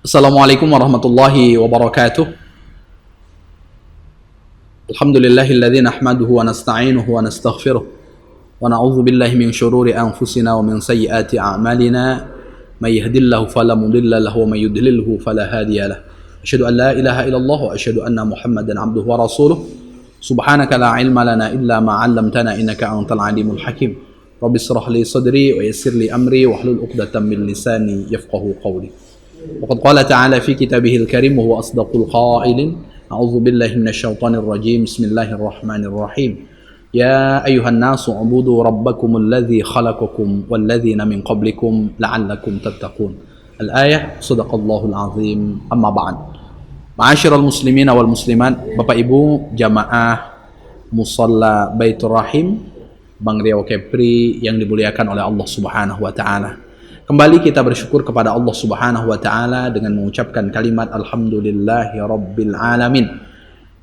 Assalamualaikum warahmatullahi wabarakatuh. Alhamdulillahilladzi nahmaduhu wa nasta'inuhu wa nastaghfiruh wa na'udzu billahi min syururi anfusina wa min sayyiati a'malina may yahdihillahu fala mudilla lahu wa may yudlilhu fala hadiya lahu. Asyhadu an la ilaha illallah wa asyhadu anna Muhammadan abduhu wa rasuluh. Subhanaka la ilma lana illa ma 'allamtana innaka antal alimul hakim. Rabbi shrah li sadri wa yassir li amri wahlul 'uqdatam min lisani yafqahu qawli. وقد قال تعالى في كتابه الكريم وهو أصدق القائلين أعوذ بالله من الشيطان الرجيم بسم الله الرحمن الرحيم يا أيها الناس اعبدوا ربكم الذي خلقكم والذين من قبلكم لعلكم تتقون الآية صدق الله العظيم أما بعد معاشر المسلمين والمسلمات Bapak Ibu jamaah Musalla Baitur Rahim Bang Riau Kepri yang dimuliakan oleh Allah Subhanahu wa taala. Kembali kita bersyukur kepada Allah Subhanahu wa taala dengan mengucapkan kalimat alhamdulillahi rabbil alamin.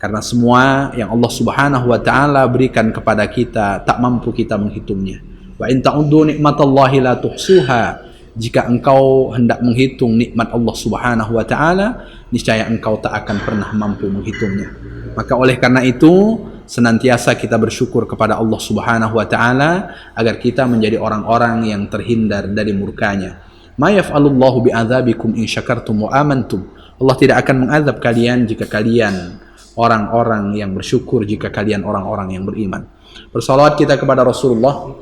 Karena semua yang Allah Subhanahu wa taala berikan kepada kita tak mampu kita menghitungnya. Wa in ta'uddu nikmatallahi la tuhsuha. Jika engkau hendak menghitung nikmat Allah Subhanahu wa taala, niscaya engkau tak akan pernah mampu menghitungnya. Maka oleh karena itu, senantiasa kita bersyukur kepada Allah Subhanahu wa taala agar kita menjadi orang-orang yang terhindar dari murkanya. Ma yaf'alullahu bi'adzabikum in syakartum wa amantum. Allah tidak akan mengazab kalian jika kalian orang-orang yang bersyukur, jika kalian orang-orang yang beriman. Bersalawat kita kepada Rasulullah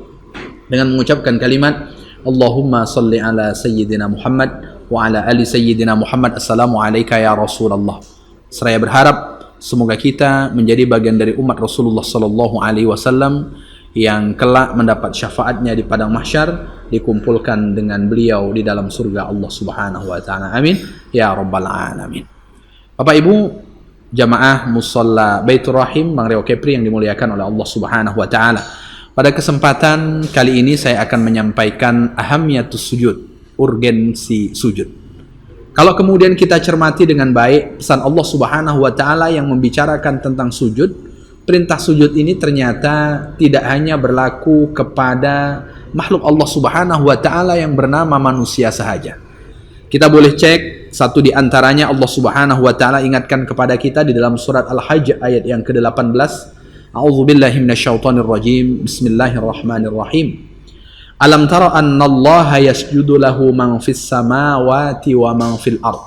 dengan mengucapkan kalimat Allahumma salli ala sayyidina Muhammad wa ala ali sayyidina Muhammad. Assalamu alayka ya Rasulullah. Seraya berharap semoga kita menjadi bagian dari umat Rasulullah sallallahu alaihi wasallam yang kelak mendapat syafaatnya di padang mahsyar, dikumpulkan dengan beliau di dalam surga Allah Subhanahu wa taala. Amin ya rabbal alamin. Bapak Ibu jamaah Musalla Baitur Rahim Bang Riau Kepri yang dimuliakan oleh Allah Subhanahu wa taala. Pada kesempatan kali ini saya akan menyampaikan ahamiyatus sujud, urgensi sujud. Kalau kemudian kita cermati dengan baik pesan Allah Subhanahu wa taala yang membicarakan tentang sujud, perintah sujud ini ternyata tidak hanya berlaku kepada makhluk Allah Subhanahu wa taala yang bernama manusia sahaja. Kita boleh cek satu di antaranya Allah Subhanahu wa taala ingatkan kepada kita di dalam surat Al-Hajj ayat yang ke-18. A'udzu billahi minasyaitonir rajim. Bismillahirrahmanirrahim. Alam tara annallaha yasjudu lahu man fis samawati wa man fil ard.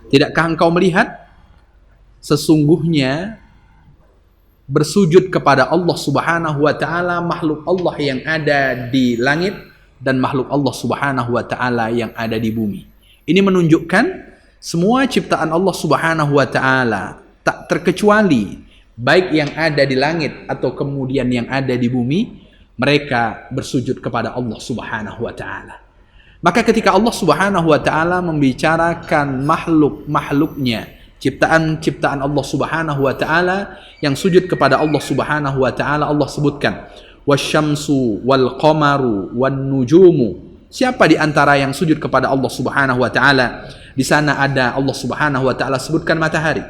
Tidakkah engkau melihat sesungguhnya bersujud kepada Allah Subhanahu wa taala makhluk Allah yang ada di langit dan makhluk Allah Subhanahu wa taala yang ada di bumi. Ini menunjukkan semua ciptaan Allah Subhanahu wa taala tak terkecuali baik yang ada di langit atau kemudian yang ada di bumi, mereka bersujud kepada Allah Subhanahu wa taala. Maka ketika Allah Subhanahu wa taala membicarakan makhluk-makhluknya, ciptaan-ciptaan Allah Subhanahu wa taala yang sujud kepada Allah Subhanahu wa taala, Allah sebutkan wasyamsu wal qamaru wan nujumu. Siapa di antara yang sujud kepada Allah Subhanahu wa taala? Di sana ada Allah Subhanahu wa taala sebutkan matahari.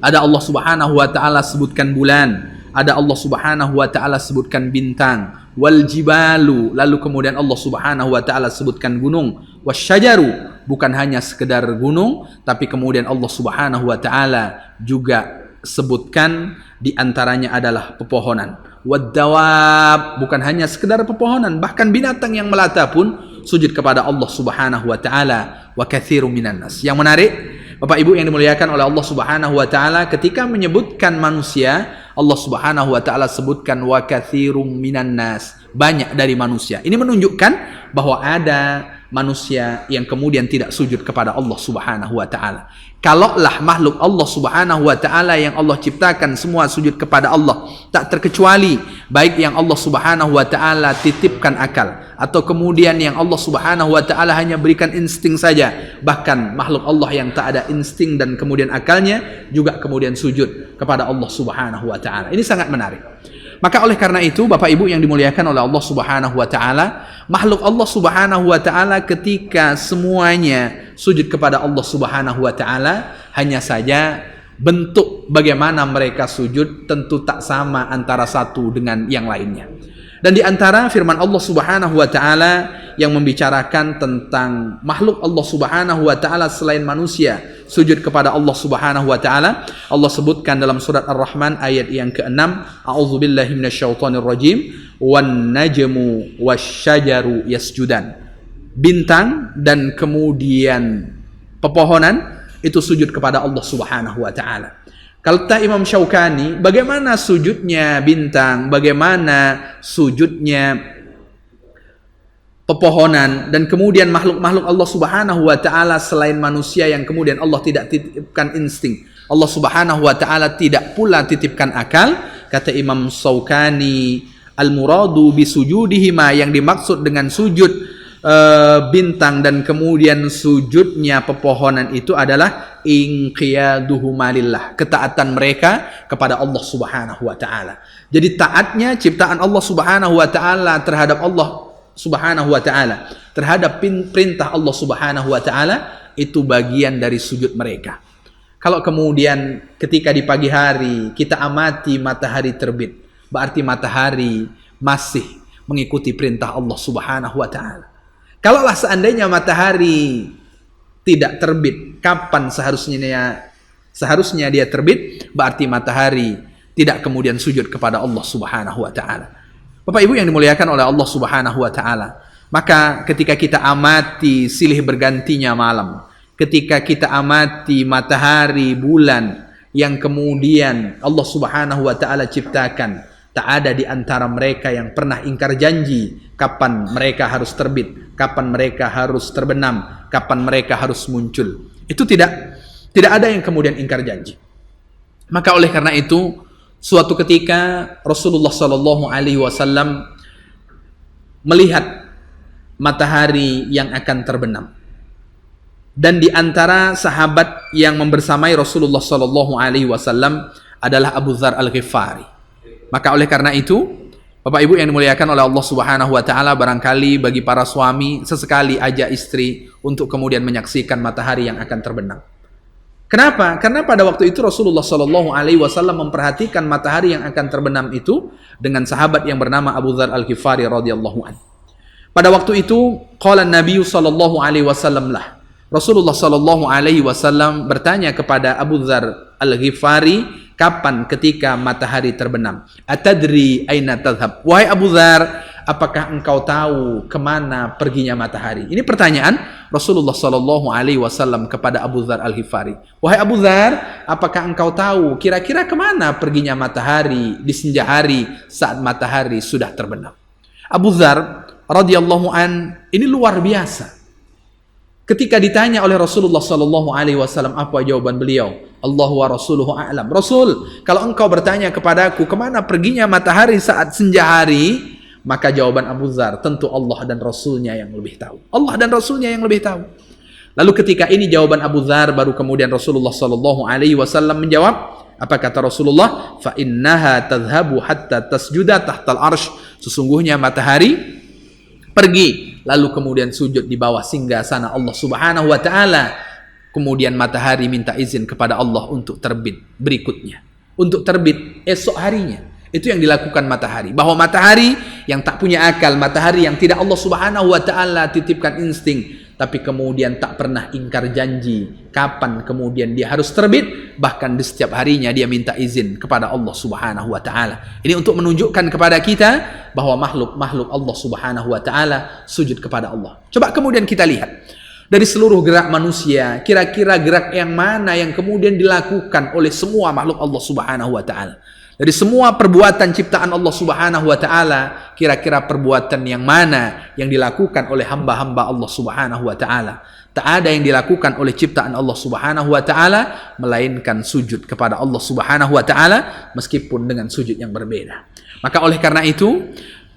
Ada Allah Subhanahu wa taala sebutkan bulan, ada Allah Subhanahu wa taala sebutkan bintang, wal jibalu, lalu kemudian Allah Subhanahu wa taala sebutkan gunung, wasyajaru, bukan hanya sekedar gunung, tapi kemudian Allah Subhanahu wa taala juga sebutkan di antaranya adalah pepohonan, waddawab, bukan hanya sekedar pepohonan, bahkan binatang yang melata pun sujud kepada Allah Subhanahu wa taala, wa katsirum minan nas. Yang menarik Bapak Ibu yang dimuliakan oleh Allah Subhanahu wa taala, ketika menyebutkan manusia, Allah Subhanahu wa taala sebutkan wa katsirum minan nas, banyak dari manusia. Ini menunjukkan bahwa ada manusia yang kemudian tidak sujud kepada Allah Subhanahu wa taala. Kalaulah makhluk Allah Subhanahu wa taala yang Allah ciptakan semua sujud kepada Allah, tak terkecuali baik yang Allah Subhanahu wa taala titipkan akal atau kemudian yang Allah Subhanahu wa taala hanya berikan insting saja, bahkan makhluk Allah yang tak ada insting dan kemudian akalnya juga kemudian sujud kepada Allah Subhanahu wa taala. Ini sangat menarik. Maka oleh karena itu Bapak Ibu yang dimuliakan oleh Allah Subhanahu wa taala, makhluk Allah Subhanahu wa taala ketika semuanya sujud kepada Allah Subhanahu wa taala, hanya saja bentuk bagaimana mereka sujud tentu tak sama antara satu dengan yang lainnya. Dan di antara firman Allah Subhanahu wa taala yang membicarakan tentang makhluk Allah Subhanahu wa taala selain manusia sujud kepada Allah Subhanahu wa taala, Allah sebutkan dalam surat Ar-Rahman ayat yang ke-6, a'udzubillahi minasyaitonirrajim, wan najmu wasyajaru yasjudan. Bintang dan kemudian pepohonan itu sujud kepada Allah Subhanahu wa taala. Kata Imam Syaukani, bagaimana sujudnya bintang, bagaimana sujudnya pepohonan, dan kemudian makhluk-makhluk Allah Subhanahu wa taala selain manusia yang kemudian Allah tidak titipkan insting. Allah Subhanahu wa taala tidak pula titipkan akal. Kata Imam Syaukani, al-muradu bisujudihima, yang dimaksud dengan sujud bintang dan kemudian sujudnya pepohonan itu adalah inqiyaduhuma lillah, ketaatan mereka kepada Allah Subhanahu wa taala. Jadi taatnya ciptaan Allah Subhanahu wa taala terhadap Allah Subhanahu wa taala, terhadap perintah Allah Subhanahu wa taala, itu bagian dari sujud mereka. Kalau kemudian ketika di pagi hari kita amati matahari terbit, berarti matahari masih mengikuti perintah Allah Subhanahu wa taala. Kalaulah seandainya matahari tidak terbit, kapan seharusnya dia terbit, berarti matahari tidak kemudian sujud kepada Allah Subhanahu wa taala. Bapak Ibu yang dimuliakan oleh Allah Subhanahu wa taala, maka ketika kita amati silih bergantinya malam, ketika kita amati matahari, bulan yang kemudian Allah Subhanahu wa taala ciptakan, tak ada di antara mereka yang pernah ingkar janji kapan mereka harus terbit, kapan mereka harus terbenam, kapan mereka harus muncul. Itu tidak ada yang kemudian ingkar janji. Maka oleh karena itu, suatu ketika Rasulullah Shallallahu Alaihi Wasallam melihat matahari yang akan terbenam, dan di antara sahabat yang membersamai Rasulullah Shallallahu Alaihi Wasallam adalah Abu Dzar Al-Ghifari. Maka oleh karena itu, Bapak Ibu yang dimuliakan oleh Allah Subhanahu wa taala, barangkali bagi para suami sesekali ajak istri untuk kemudian menyaksikan matahari yang akan terbenam. Kenapa? Karena pada waktu itu Rasulullah Shallallahu Alaihi Wasallam memperhatikan matahari yang akan terbenam itu dengan sahabat yang bernama Abu Dzar Al-Ghifari radhiyallahu anhu. Pada waktu itu, qala Nabi Shallallahu Alaihi Wasallam lah. Rasulullah Shallallahu Alaihi Wasallam bertanya kepada Abu Dzar Al-Ghifari, kapan ketika matahari terbenam? Atadri aina tadhhab? Wahai Abu Dzar, apakah engkau tahu kemana perginya matahari? Ini pertanyaan Rasulullah Shallallahu Alaihi Wasallam kepada Abu Dzar Al-Ghifari. Wahai Abu Dzar, apakah engkau tahu kira-kira kemana perginya matahari di senja hari saat matahari sudah terbenam? Abu Dzar radhiyallahu an ini luar biasa. Ketika ditanya oleh Rasulullah Shallallahu Alaihi Wasallam, apa jawaban beliau? Allah wa Rasuluhu a'lam. Rasul, kalau engkau bertanya kepadaku kemana perginya matahari saat senja hari, maka jawaban Abu Dzar, tentu Allah dan Rasulnya yang lebih tahu. Allah dan Rasulnya yang lebih tahu. Lalu ketika ini jawaban Abu Dzar, baru kemudian Rasulullah Shallallahu Alaihi Wasallam menjawab. Apa kata Rasulullah? Fa innaha tadhhabu hatta tasjuda tahtal arsh. Sesungguhnya matahari pergi, lalu kemudian sujud di bawah singgasana Allah Subhanahu wa taala. Kemudian matahari minta izin kepada Allah untuk terbit berikutnya, untuk terbit esok harinya. Itu yang dilakukan matahari. Bahwa matahari yang tak punya akal, matahari yang tidak Allah Subhanahu wa taala titipkan insting, tapi kemudian tak pernah ingkar janji kapan kemudian dia harus terbit, bahkan di setiap harinya dia minta izin kepada Allah Subhanahu wa taala. Ini untuk menunjukkan kepada kita bahwa makhluk-makhluk Allah Subhanahu wa taala sujud kepada Allah. Coba kemudian kita lihat dari seluruh gerak manusia, kira-kira gerak yang mana yang kemudian dilakukan oleh semua makhluk Allah Subhanahu wa taala? Dari semua perbuatan ciptaan Allah Subhanahu wa taala, kira-kira perbuatan yang mana yang dilakukan oleh hamba-hamba Allah Subhanahu wa taala? Tak ada yang dilakukan oleh ciptaan Allah Subhanahu wa taala melainkan sujud kepada Allah Subhanahu wa taala, meskipun dengan sujud yang berbeda. Maka oleh karena itu,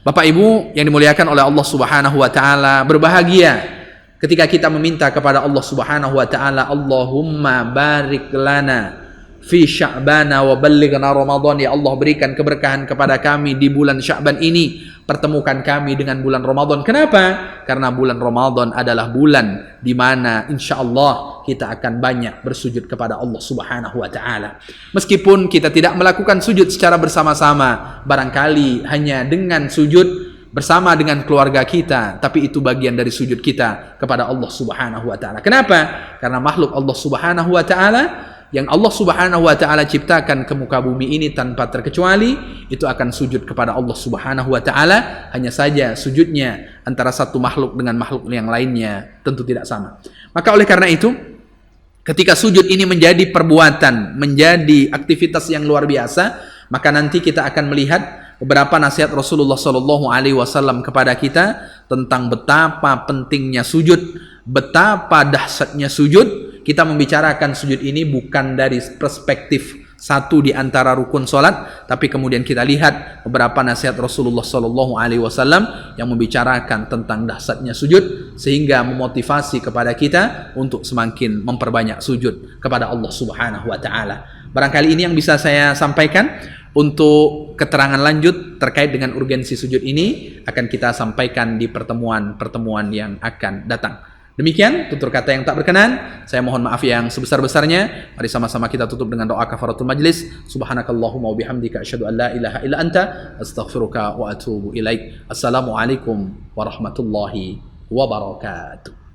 Bapak Ibu yang dimuliakan oleh Allah Subhanahu wa taala, berbahagia ketika kita meminta kepada Allah Subhanahu wa taala, Allahumma barik lana fi Sya'bana wa ballighna Ramadan. Ya Allah, berikan keberkahan kepada kami di bulan Sya'ban ini, pertemukan kami dengan bulan Ramadan. Kenapa? Karena bulan Ramadan adalah bulan di mana insya Allah kita akan banyak bersujud kepada Allah Subhanahu wa Ta'ala. Meskipun kita tidak melakukan sujud secara bersama-sama, barangkali hanya dengan sujud bersama dengan keluarga kita, tapi itu bagian dari sujud kita kepada Allah Subhanahu wa Ta'ala. Kenapa? Karena makhluk Allah Subhanahu wa Ta'ala yang Allah Subhanahu wa Ta'ala ciptakan ke muka bumi ini tanpa terkecuali, itu akan sujud kepada Allah Subhanahu wa Ta'ala. Hanya saja sujudnya antara satu makhluk dengan makhluk yang lainnya tentu tidak sama. Maka oleh karena itu, ketika sujud ini menjadi perbuatan, menjadi aktivitas yang luar biasa, maka nanti kita akan melihat beberapa nasihat Rasulullah SAW kepada kita tentang betapa pentingnya sujud, betapa dahsyatnya sujud. Kita membicarakan sujud ini bukan dari perspektif satu di antara rukun solat, tapi kemudian kita lihat beberapa nasihat Rasulullah SAW yang membicarakan tentang dahsyatnya sujud, sehingga memotivasi kepada kita untuk semakin memperbanyak sujud kepada Allah Subhanahu wa Ta'ala. Barangkali ini yang bisa saya sampaikan. Untuk keterangan lanjut terkait dengan urgensi sujud ini akan kita sampaikan di pertemuan-pertemuan yang akan datang. Demikian tutur kata yang tak berkenan, saya mohon maaf yang sebesar-besarnya. Mari sama-sama kita tutup dengan doa kafaratul majlis. Subhanakallahumma wa bihamdika asyhadu an la ilaha illa anta astaghfiruka wa atubu ilaik. Assalamualaikum warahmatullahi wabarakatuh.